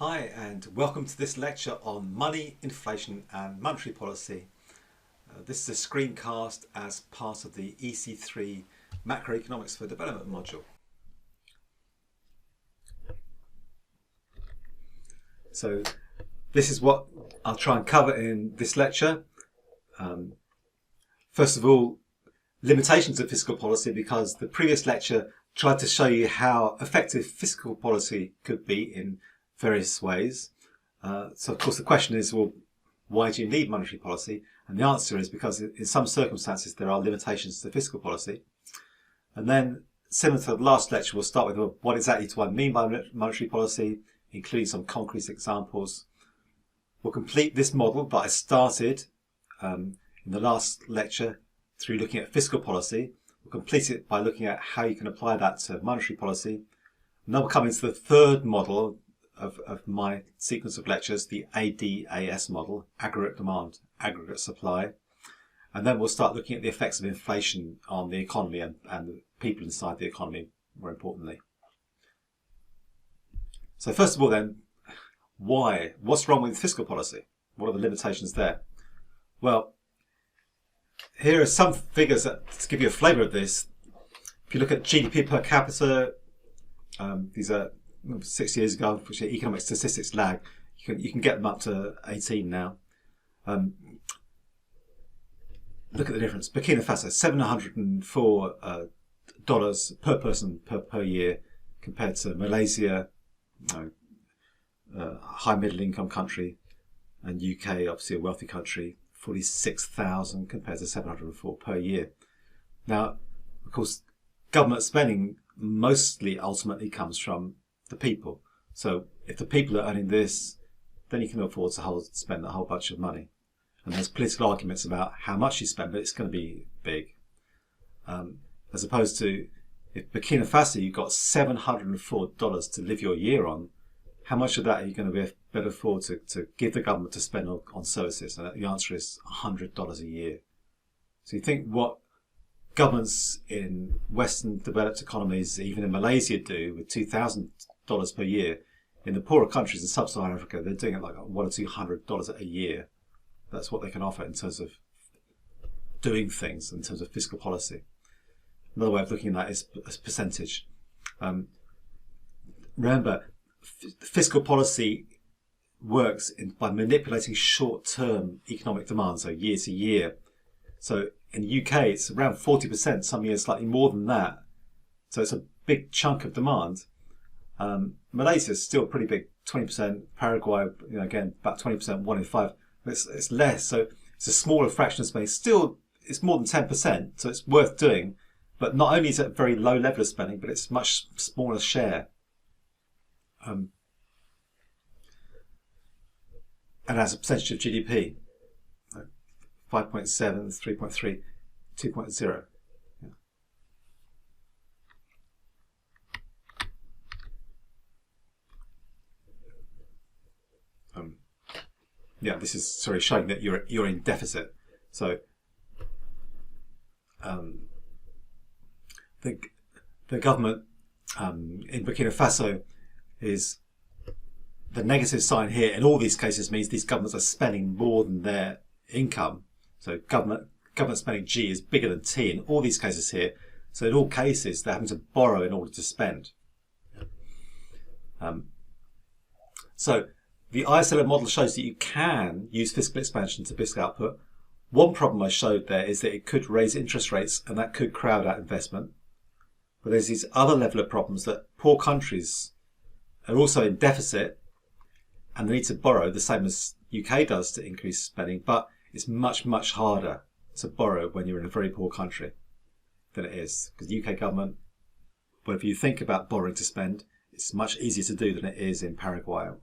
Hi and welcome to this lecture on money, inflation and monetary policy. This is a screencast as part of the ec3 Macroeconomics for Development module. So this is what I'll try and cover in this lecture. First of all, limitations of fiscal policy, because the previous lecture tried to show you how effective fiscal policy could be in various ways. So of course the question is, well, why do you need monetary policy? And the answer is because in some circumstances there are limitations to fiscal policy. And then, similar to the last lecture, we'll start with, well, what exactly do I mean by monetary policy, including some concrete examples. We'll complete this model that I started in the last lecture through looking at fiscal policy. We'll complete it by looking at how you can apply that to monetary policy. And then we'll come into the third model of my sequence of lectures, the ADAS model, aggregate demand, aggregate supply. And then we'll start looking at the effects of inflation on the economy and the people inside the economy, more importantly. So first of all then, why? What's wrong with fiscal policy? What are the limitations there? Well, here are some figures that to give you a flavour of this. If you look at GDP per capita, these are 6 years ago, which economic statistics lag. You can get them up to 18 now. Look at the difference. Burkina Faso, $704 per person per year, compared to Malaysia, high middle income country, and UK, obviously a wealthy country, 46,000 compared to 704 per year. Now, of course, government spending mostly ultimately comes from the people. So if the people are earning this, then you can afford to spend a whole bunch of money. And there's political arguments about how much you spend, but it's going to be big. As opposed to if Burkina Faso, you've got $704 to live your year on, how much of that are you going to be better afford to give the government to spend on services? And the answer is $100 a year. So you think what governments in Western developed economies, even in Malaysia, do with $2,000 per year. In the poorer countries in sub-Saharan Africa, they're doing it like $100 or $200 a year. That's what they can offer in terms of doing things, in terms of fiscal policy. Another way of looking at that is as percentage. Remember, fiscal policy works by manipulating short-term economic demand, so year to year. So in the UK, it's around 40%, some years slightly more than that. So it's a big chunk of demand. Malaysia is still pretty big, 20%. Paraguay, again, about 20%, 1 in 5. But it's less, so it's a smaller fraction of spending. Still, it's more than 10%, so it's worth doing. But not only is it a very low level of spending, but it's much smaller share. And as a percentage of GDP, 5.7, 3.3, 2.0. Yeah, this is showing that you're in deficit. So the government in Burkina Faso is the negative sign here. In all these cases means these governments are spending more than their income. So government spending G is bigger than T in all these cases here. So in all cases they're having to borrow in order to spend. So the ISLM model shows that you can use fiscal expansion to fiscal output. One problem I showed there is that it could raise interest rates and that could crowd out investment. But there's these other level of problems that poor countries are also in deficit and they need to borrow the same as UK does to increase spending, but it's much, much harder to borrow when you're in a very poor country than it is. Because the UK government, whenever you think about borrowing to spend, it's much easier to do than it is in Paraguay or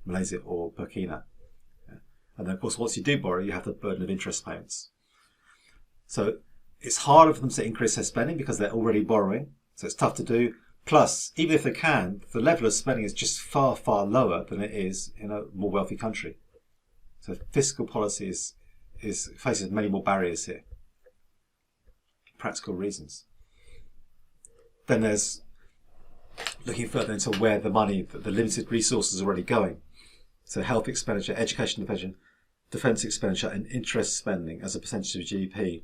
Malaysia or Burkina. And then, of course, once you do borrow, you have the burden of interest payments. So it's harder for them to increase their spending because they're already borrowing. So it's tough to do. Plus, even if they can, the level of spending is just far, far lower than it is in a more wealthy country. So fiscal policy faces many more barriers here. Practical reasons. Then there's looking further into where the money, the limited resources are already going. So health expenditure, education expenditure, defence expenditure and interest spending as a percentage of GDP.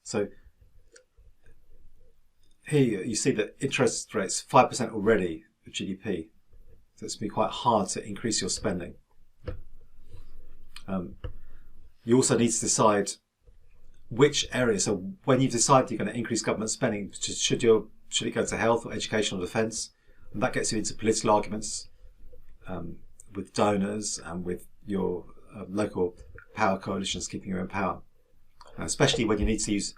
So here you see that interest rates 5% already of GDP. So it's going to be quite hard to increase your spending. You also need to decide which areas. So when you decide you're going to increase government spending, should it go to health or education or defence? And that gets you into political arguments with donors and with your local power coalitions keeping you in power. Especially when you need to use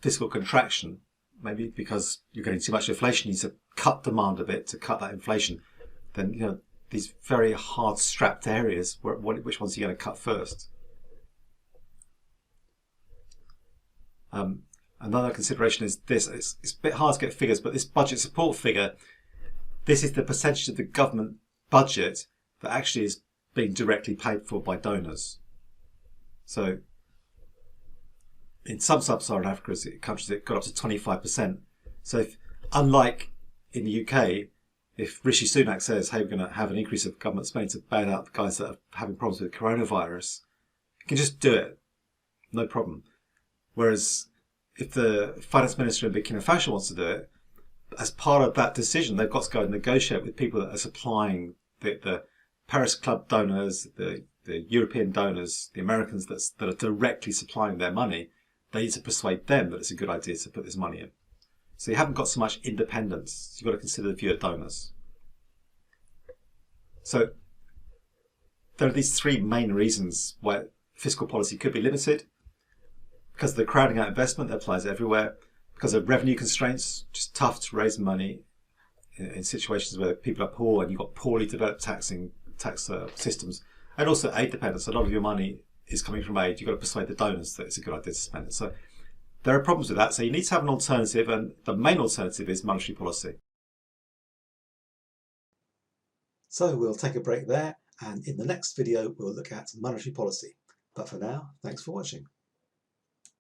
fiscal contraction, maybe because you're getting too much inflation, you need to cut demand a bit to cut that inflation. Then these very hard strapped areas, which ones are you going to cut first? Another consideration is this. It's a bit hard to get figures, but this budget support figure, this is the percentage of the government budget that actually is being directly paid for by donors. So in some sub-Saharan African countries, it got up to 25%. So unlike in the UK, if Rishi Sunak says, hey, we're going to have an increase of government spending to bail out the guys that are having problems with coronavirus, you can just do it. No problem. Whereas if the finance minister in Burkina Faso wants to do it, as part of that decision, they've got to go and negotiate with people that are supplying the Paris Club donors, the European donors, the Americans that are directly supplying their money. They need to persuade them that it's a good idea to put this money in. So you haven't got so much independence. You've got to consider the view of donors. So there are these three main reasons why fiscal policy could be limited. Because of the crowding out investment that applies everywhere. Because of revenue constraints, just tough to raise money in situations where people are poor and you've got poorly developed tax systems. And also aid dependence. A lot of your money is coming from aid. You've got to persuade the donors that it's a good idea to spend it. So there are problems with that. So you need to have an alternative, and the main alternative is monetary policy. So we'll take a break there, and in the next video we'll look at monetary policy. But for now, thanks for watching.